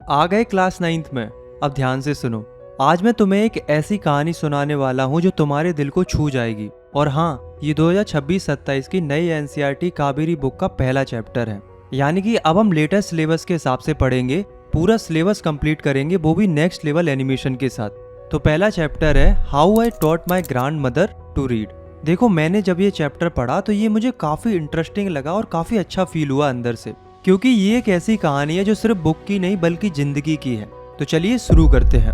आ गए class 9th में। अब ध्यान से सुनो। आज मैं तुम्हें एक ऐसी कहानी सुनाने वाला हूँ जो तुम्हारे दिल को छू जाएगी। और हाँ, ये 2026-27 की नई एनसीईआरटी कावेरी बुक का पहला चैप्टर है। यानी कि अब हम लेटेस्ट सिलेबस के हिसाब से पढ़ेंगे, पूरा सिलेबस कंप्लीट करेंगे, वो भी नेक्स्ट लेवल एनिमेशन के साथ। तो पहला चैप्टर है how I taught my grandmother to read. देखो, मैंने जब ये चैप्टर पढ़ा तो ये मुझे काफ़ी इंटरेस्टिंग लगा और काफ़ी अच्छा फील हुआ अंदर से, क्योंकि ये एक ऐसी कहानी है जो सिर्फ बुक की नहीं बल्कि जिंदगी की है। तो चलिए शुरू करते हैं।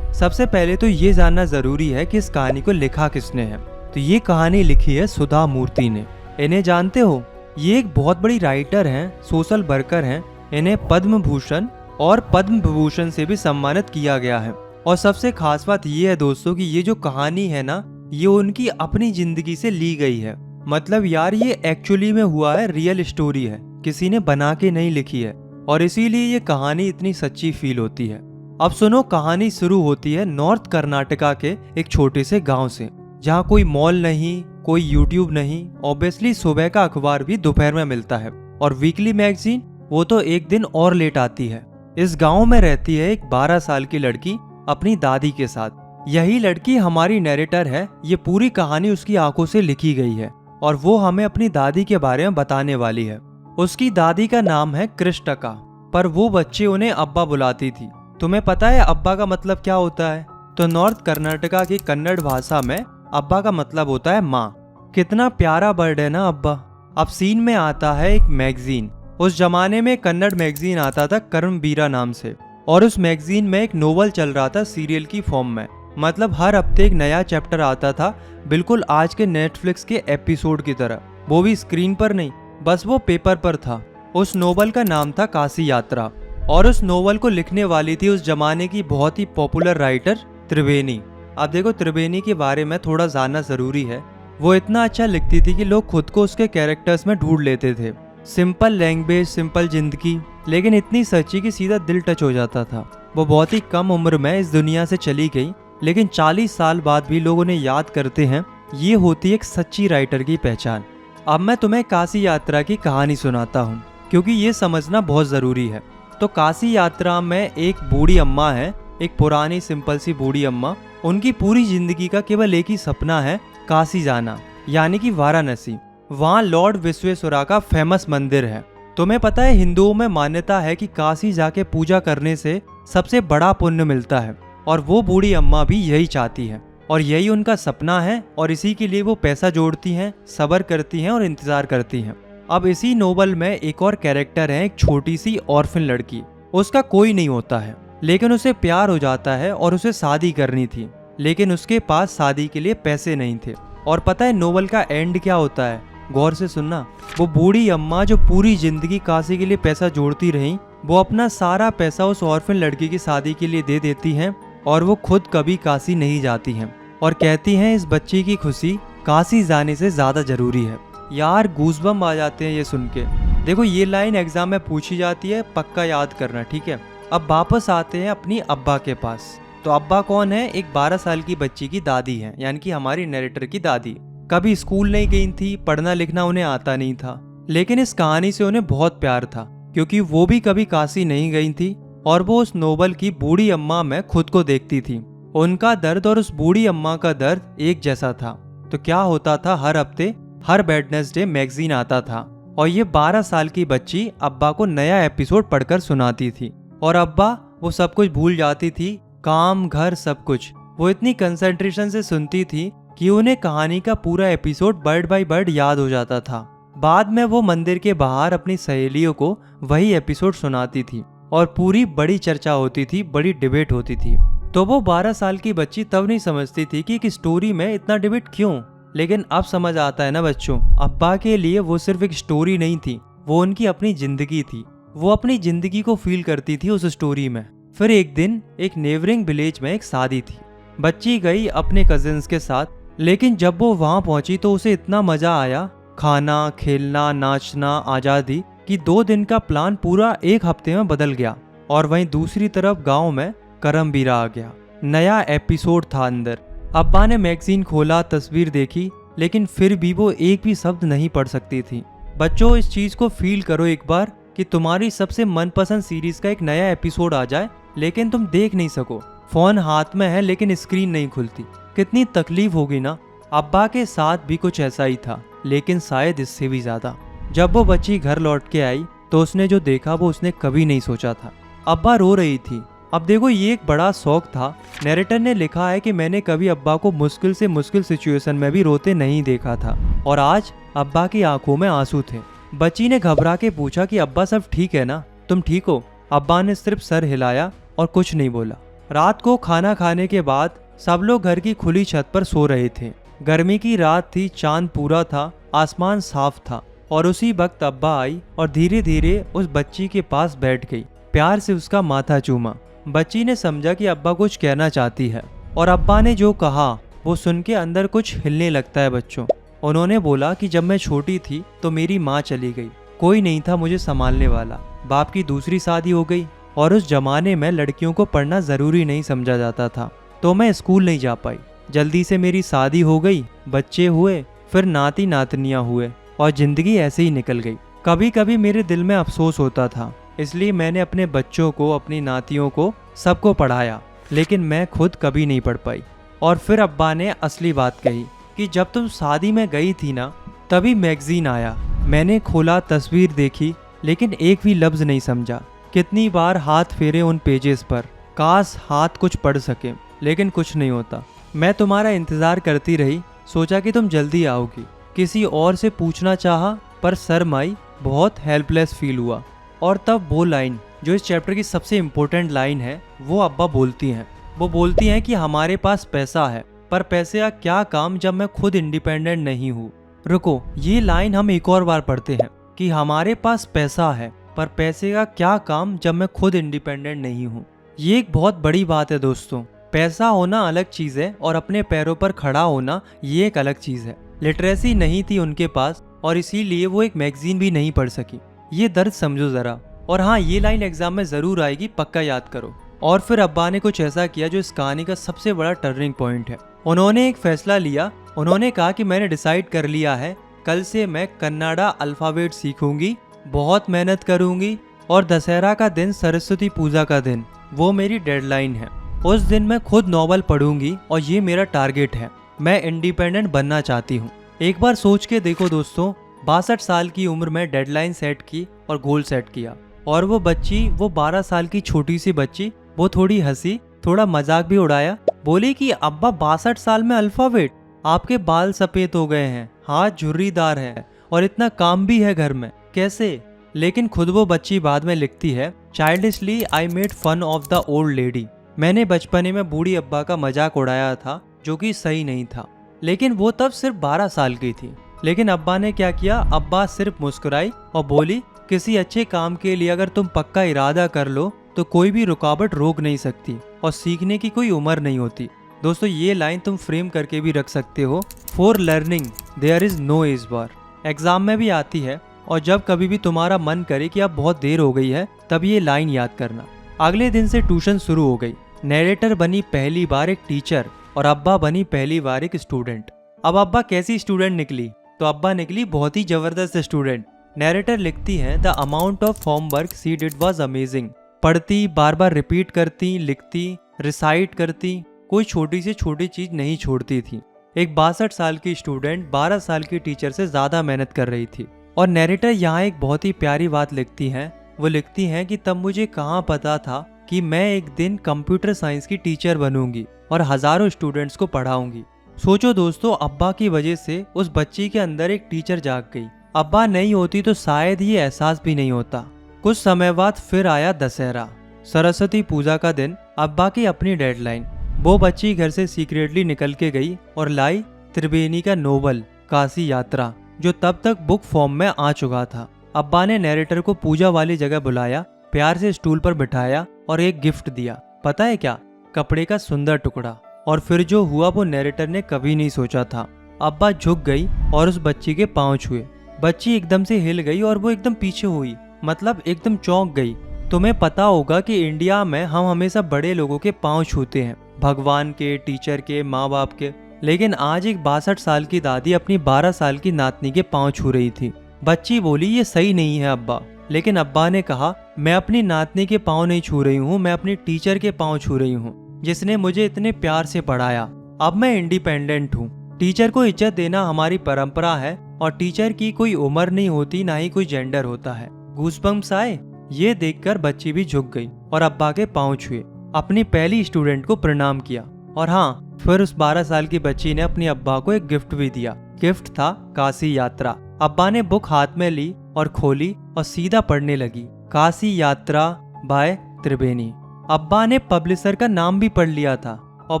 सबसे पहले तो ये जानना ज़रूरी है कि इस कहानी को लिखा किसने है। तो ये कहानी लिखी है सुधा मूर्ति ने। इन्हें जानते हो? ये एक बहुत बड़ी राइटर हैं, सोशल वर्कर हैं। इन्हें पद्म भूषण और पद्म विभूषण से भी सम्मानित किया गया है। और सबसे खास बात ये है दोस्तों कि ये जो कहानी है ना, ये उनकी अपनी जिंदगी से ली गई है। मतलब यार, ये एक्चुअली में हुआ है, रियल स्टोरी है, किसी ने बना के नहीं लिखी है। और इसीलिए ये कहानी इतनी सच्ची फील होती है। अब सुनो, कहानी शुरू होती है नॉर्थ कर्नाटका के एक छोटे से गांव से, जहां कोई मॉल नहीं, कोई यूट्यूब नहीं। ऑब्वियसली सुबह का अखबार भी दोपहर में मिलता है और वीकली मैगजीन वो तो एक दिन और लेट आती है। इस गांव में रहती है एक 12 साल की लड़की अपनी दादी के साथ। यही लड़की हमारी नैरेटर है। ये पूरी कहानी उसकी आंखों से लिखी गई है और वो हमें अपनी दादी के बारे में बताने वाली है। उसकी दादी का नाम है कृष्टका, पर वो बच्चे उन्हें अब्बा बुलाती थी। तुम्हें पता है अब्बा का मतलब क्या होता है? तो नॉर्थ कर्नाटका की कन्नड़ भाषा में अब्बा का मतलब होता है माँ। कितना प्यारा वर्ड है ना अब्बा। अब सीन में आता है एक मैगजीन। उस जमाने में कन्नड़ मैगजीन आता था कर्मवीरा नाम से, और उस मैगजीन में एक नोवेल चल रहा था सीरियल की फॉर्म में। मतलब हर हफ्ते एक नया चैप्टर आता था, बिल्कुल आज के नेटफ्लिक्स के एपिसोड की तरह। वो भी स्क्रीन पर नहीं, बस वो पेपर पर था। उस नोवेल का नाम था काशी यात्रा, और उस नोवेल को लिखने वाली थी उस जमाने की बहुत ही पॉपुलर राइटर त्रिवेणी। अब देखो, त्रिवेणी के बारे में थोड़ा जानना जरूरी है। वो इतना अच्छा लिखती थी कि लोग खुद को उसके कैरेक्टर्स में ढूंढ लेते थे। सिंपल लैंग्वेज, सिंपल जिंदगी, लेकिन इतनी सच्ची कि सीधा दिल टच हो जाता था। वो बहुत ही कम उम्र में इस दुनिया से चली गई, लेकिन 40 साल बाद भी लोग उन्हें याद करते हैं। ये होती है एक सच्ची राइटर की पहचान। अब मैं तुम्हें काशी यात्रा की कहानी सुनाता हूँ, क्योंकि ये समझना बहुत ज़रूरी है। तो काशी यात्रा में एक बूढ़ी अम्मा है, एक पुरानी सिंपल सी बूढ़ी अम्मा। उनकी पूरी जिंदगी का केवल एक ही सपना है, काशी जाना, यानी कि वाराणसी। वहाँ लॉर्ड विश्वेश्वरा का फेमस मंदिर है। तुम्हें पता है, हिंदुओं में मान्यता है कि काशी जाके पूजा करने से सबसे बड़ा पुण्य मिलता है, और वो बूढ़ी अम्मा भी यही चाहती है और यही उनका सपना है। और इसी के लिए वो पैसा जोड़ती हैं, सब्र करती हैं और इंतजार करती हैं। अब इसी नोवेल में एक और कैरेक्टर है, एक छोटी सी ऑर्फन लड़की। उसका कोई नहीं होता है, लेकिन उसे प्यार हो जाता है और उसे शादी करनी थी, लेकिन उसके पास शादी के लिए पैसे नहीं थे। और पता है नोवेल का एंड क्या होता है? गौर से सुनना। वो बूढ़ी अम्मा जो पूरी जिंदगी काशी के लिए पैसा जोड़ती रही, वो अपना सारा पैसा उस ऑर्फन लड़की की शादी के लिए दे देती हैं, और वो खुद कभी काशी नहीं जाती हैं और कहती हैं इस बच्ची की खुशी काशी जाने से ज्यादा जरूरी है। यार, गूज़बम्प आ जाते हैं ये सुन के। देखो, ये लाइन एग्जाम में पूछी जाती है, पक्का याद करना, ठीक है? अब वापस आते हैं अपनी अब्बा के पास। तो अब्बा कौन है? एक 12 साल की बच्ची की दादी है, यानी कि हमारी नरेटर की दादी। कभी स्कूल नहीं गई थी, पढ़ना लिखना उन्हें आता नहीं था, लेकिन इस कहानी से उन्हें बहुत प्यार था, क्योंकि वो भी कभी काशी नहीं गई थी और वो उस नोवेल की बूढ़ी अम्मा में खुद को देखती थी। उनका दर्द और उस बूढ़ी अम्मा का दर्द एक जैसा था। तो क्या होता था, हर हफ्ते हर वेडनेसडे मैगजीन आता था, और ये 12 साल की बच्ची अब्बा को नया एपिसोड पढ़कर सुनाती थी। और अब्बा वो सब कुछ भूल जाती थी, काम, घर, सब कुछ। वो इतनी कंसंट्रेशन से सुनती थी कि उन्हें कहानी का पूरा एपिसोड वर्ड बाय वर्ड याद हो जाता था। बाद में वो मंदिर के बाहर अपनी सहेलियों को वही एपिसोड सुनाती थी और पूरी बड़ी चर्चा होती थी, बड़ी डिबेट होती थी। तो वो 12 साल की बच्ची तब नहीं समझती थी कि एक स्टोरी में इतना डिबेट क्यों, लेकिन अब समझ आता है ना बच्चों। अब्बा के लिए वो सिर्फ एक स्टोरी नहीं थी, वो उनकी अपनी जिंदगी थी। वो अपनी जिंदगी को फील करती थी उस स्टोरी में। फिर एक दिन एक नेबरिंग विलेज में एक शादी थी। बच्ची गई अपने कजिन्स के साथ, लेकिन जब वो वहां पहुंची तो उसे इतना मजा आया, खाना, खेलना, नाचना, आजादी, कि 2 दिन का प्लान पूरा एक हफ्ते में बदल गया। और वहीं दूसरी तरफ गांव में करमबीरा आ गया। नया एपिसोड था अंदर। अब्बा ने मैगजीन खोला, तस्वीर देखी, लेकिन फिर भी वो एक भी शब्द नहीं पढ़ सकती थी। बच्चों, इस चीज को फील करो एक बार कि तुम्हारी सबसे मनपसंद सीरीज का एक नया एपिसोड आ जाए लेकिन तुम देख नहीं सको। फोन हाथ में है लेकिन स्क्रीन नहीं खुलती। कितनी तकलीफ होगी ना। अब्बा के साथ भी कुछ ऐसा ही था, लेकिन शायद इससे भी ज्यादा। जब वो बच्ची घर लौट के आई तो उसने जो देखा वो उसने कभी नहीं सोचा था। अब्बा रो रही थी। अब देखो, ये एक बड़ा शौक था। नैरेटर ने लिखा है कि मैंने कभी अब्बा को मुश्किल से मुश्किल सिचुएशन में भी रोते नहीं देखा था, और आज अब्बा की आंखों में आंसू थे। बच्ची ने घबरा के पूछा कि अब्बा सब ठीक है ना, तुम ठीक हो? अब्बा ने सिर्फ सर हिलाया और कुछ नहीं बोला। रात को खाना खाने के बाद सब लोग घर की खुली छत पर सो रहे थे। गर्मी की रात थी, चांद पूरा था, आसमान साफ था, और उसी वक्त अब्बा आई और धीरे धीरे उस बच्ची के पास बैठ गई। प्यार से उसका माथा चूमा। बच्ची ने समझा कि अब्बा कुछ कहना चाहती है, और अब्बा ने जो कहा वो सुन के अंदर कुछ हिलने लगता है बच्चों। उन्होंने बोला कि जब मैं छोटी थी तो मेरी माँ चली गई, कोई नहीं था मुझे संभालने वाला। बाप की दूसरी शादी हो गई, और उस जमाने में लड़कियों को पढ़ना जरूरी नहीं समझा जाता था, तो मैं स्कूल नहीं जा पाई। जल्दी से मेरी शादी हो गई, बच्चे हुए, फिर नाती नातनियाँ हुए, और जिंदगी ऐसे ही निकल गई। कभी कभी मेरे दिल में अफसोस होता था, इसलिए मैंने अपने बच्चों को, अपनी नातियों को, सबको पढ़ाया, लेकिन मैं खुद कभी नहीं पढ़ पाई। और फिर अब्बा ने असली बात कही कि जब तुम शादी में गई थी ना, तभी मैगजीन आया। मैंने खोला, तस्वीर देखी, लेकिन एक भी लफ्ज नहीं समझा। कितनी बार हाथ फेरे उन पेजेस पर, काश हाथ कुछ पढ़ सके, लेकिन कुछ नहीं होता। मैं तुम्हारा इंतजार करती रही, सोचा कि तुम जल्दी आओगी। किसी और से पूछना चाहा, पर शर्म आई, बहुत हेल्पलेस फील हुआ। और तब वो लाइन जो इस चैप्टर की सबसे इम्पोर्टेंट लाइन है, वो अब्बा बोलती हैं। वो बोलती हैं कि हमारे पास पैसा है, पर पैसे का क्या काम जब मैं खुद इंडिपेंडेंट नहीं हूँ। रुको, ये लाइन हम एक और बार पढ़ते हैं कि हमारे पास पैसा है, पर पैसे का क्या काम जब मैं खुद इंडिपेंडेंट नहीं हूँ। ये एक बहुत बड़ी बात है दोस्तों। पैसा होना अलग चीज़ है, और अपने पैरों पर खड़ा होना ये एक अलग चीज़ है। लिटरेसी नहीं थी उनके पास, और इसीलिए वो एक मैगजीन भी नहीं पढ़ सकी। ये दर्द समझो ज़रा। और हाँ, ये लाइन एग्जाम में ज़रूर आएगी, पक्का याद करो। और फिर अब्बा ने कुछ ऐसा किया जो इस कहानी का सबसे बड़ा टर्निंग पॉइंट है। उन्होंने एक फैसला लिया। उन्होंने कहा कि मैंने डिसाइड कर लिया है, कल से मैं कन्नाडा अल्फ़ाबेट सीखूंगी, बहुत मेहनत करूंगी, और दशहरा का दिन, सरस्वती पूजा का दिन, वो मेरी डेडलाइन है। उस दिन मैं खुद नॉवल पढ़ूंगी, और ये मेरा टारगेट है। मैं इंडिपेंडेंट बनना चाहती हूँ। एक बार सोच के देखो दोस्तों, 62 साल की उम्र में डेडलाइन सेट की और गोल सेट किया। और वो बच्ची, वो 12 साल की छोटी सी बच्ची, वो थोड़ी हंसी, थोड़ा मजाक भी उड़ाया, बोली कि अब्बा 62 साल में अल्फाबेट, आपके बाल सफेद हो गए हैं, हाथ झुर्रीदार है, और इतना काम भी है घर में, कैसे? लेकिन खुद वो बच्ची बाद में लिखती है, childishly I made fun of the old lady. मैंने बचपने में बूढ़ी अब्बा का मजाक उड़ाया था, जो कि सही नहीं था, लेकिन वो तब सिर्फ 12 साल की थी। लेकिन अब्बा ने क्या किया? अब्बा सिर्फ मुस्कुराई और बोली, किसी अच्छे काम के लिए अगर तुम पक्का इरादा कर लो तो कोई भी रुकावट रोक नहीं सकती, और सीखने की कोई उम्र नहीं होती। दोस्तों, ये लाइन तुम फ्रेम करके भी रख सकते हो, for learning there is no age bar. Exam में भी आती है, और जब कभी भी तुम्हारा मन करे कि अब बहुत देर हो गई है, तब ये लाइन याद करना। अगले दिन से ट्यूशन शुरू हो गई। नैरेटर बनी पहली बार एक टीचर, और अब्बा बनी पहली बार एक स्टूडेंट। अब अब्बा कैसी स्टूडेंट निकली? तो अब्बा निकली बहुत ही जबरदस्त स्टूडेंट। नैरेटर लिखती हैं, the amount of homework she did was amazing. पढ़ती, बार बार रिपीट करती, लिखती, रिसाइट करती, कोई छोटी से छोटी चीज नहीं छोड़ती थी। एक 62 साल की स्टूडेंट 12 साल की टीचर से ज्यादा मेहनत कर रही थी। और नैरेटर यहाँ एक बहुत ही प्यारी बात लिखती हैं। वो लिखती हैं कि तब मुझे कहाँ पता था कि मैं एक दिन कंप्यूटर साइंस की टीचर बनूंगी और हजारों स्टूडेंट्स को पढ़ाऊंगी। सोचो दोस्तों, अब्बा की वजह से उस बच्ची के अंदर एक टीचर जाग गई। अब्बा नहीं होती तो शायद ये एहसास भी नहीं होता। कुछ समय बाद फिर आया दशहरा, सरस्वती पूजा का दिन। अब्बा की अपनी डेडलाइन। वो बच्ची घर से सीक्रेटली निकल के गई और लाई त्रिवेणी का नोवेल काशी यात्रा, जो तब तक बुक फॉर्म में आ चुका था। अब्बा ने नैरेटर को पूजा वाली जगह बुलाया, प्यार से स्टूल पर बिठाया और एक गिफ्ट दिया। पता है क्या? कपड़े का सुंदर टुकड़ा। और फिर जो हुआ वो नैरेटर ने कभी नहीं सोचा था। अब्बा झुक गई और उस बच्ची के पांव छुए। बच्ची एकदम से हिल गई और वो एकदम पीछे हुई, मतलब एकदम चौंक गई। तुम्हें पता होगा कि इंडिया में हम हमेशा बड़े लोगों के पांव छूते हैं, भगवान के, टीचर के, माँ बाप के। लेकिन आज एक 62 साल की दादी अपनी 12 साल की नातनी के पांव छू रही थी। बच्ची बोली, ये सही नहीं है अब्बा, लेकिन अब्बा ने कहा, मैं अपनी नातनी के पाँव नहीं छू रही हूँ, मैं अपनी टीचर के पाँव छू रही हूँ जिसने मुझे इतने प्यार से पढ़ाया। अब मैं इंडिपेंडेंट हूँ। टीचर को इज्जत देना हमारी परंपरा है और टीचर की कोई उम्र नहीं होती, ना ही कोई जेंडर होता है। गूज़बम्प्स आए। ये देखकर बच्ची भी झुक गई और अब्बा के पाँव छुए, अपनी पहली स्टूडेंट को प्रणाम किया। और हाँ, फिर उस 12 साल की बच्ची ने अपने अब्बा को एक गिफ्ट भी दिया। गिफ्ट था काशी यात्रा। अब्बा ने बुक हाथ में ली और खोली और सीधा पढ़ने लगी, काशी यात्रा बाय त्रिवेणी। अब्बा ने पब्लिशर का नाम भी पढ़ लिया था और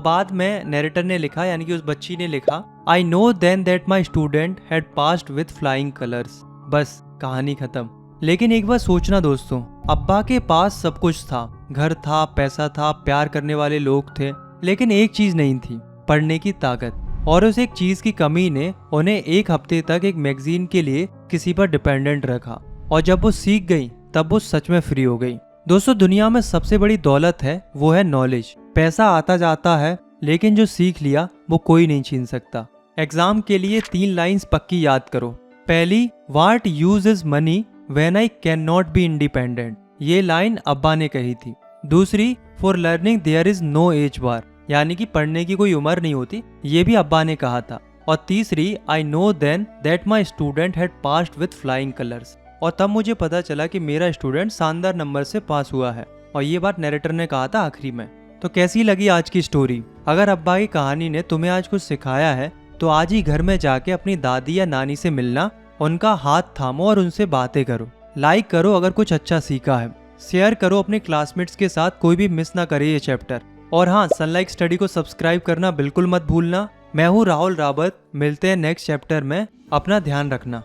बाद में नरेटर ने लिखा, यानी कि उस बच्ची ने लिखा, I know then that my student had passed with flying colours. बस कहानी खत्म। लेकिन एक बार सोचना दोस्तों, अब्बा के पास सब कुछ था, घर था, पैसा था, प्यार करने वाले लोग थे, लेकिन एक चीज नहीं थी, पढ़ने की ताकत। और उस एक चीज की कमी ने उन्हें एक हफ्ते तक एक मैगजीन के लिए किसी पर डिपेंडेंट रखा। और जब वो सीख गई तब वो सच में फ्री हो गई। दोस्तों, दुनिया में सबसे बड़ी दौलत है वो है नॉलेज। पैसा आता जाता है, लेकिन जो सीख लिया वो कोई नहीं छीन सकता। एग्जाम के लिए 3 लाइंस पक्की याद करो। पहली, what use is money when I can not be independent. ये लाइन अब्बा ने कही थी। दूसरी, for learning there is no age bar, यानी कि पढ़ने की कोई उम्र नहीं होती, ये भी अब्बा ने कहा था। और तीसरी, I know then that my student had passed with flying colours, और तब मुझे पता चला कि मेरा स्टूडेंट शानदार नंबर से पास हुआ है। और ये बात नरेटर ने कहा था आखिरी में। तो कैसी लगी आज की स्टोरी? अगर अब्बा की कहानी ने तुम्हें आज कुछ सिखाया है तो आज ही घर में जाके अपनी दादी या नानी से मिलना, उनका हाथ थामो और उनसे बातें करो। लाइक करो अगर कुछ अच्छा सीखा है, शेयर करो अपने क्लासमेट्स के साथ, कोई भी मिस ना करे ये चैप्टर। और हाँ, सनलाइक स्टडी को सब्सक्राइब करना बिल्कुल मत भूलना। मैं हूँ राहुल रावत, मिलते हैं नेक्स्ट चैप्टर में। अपना ध्यान रखना।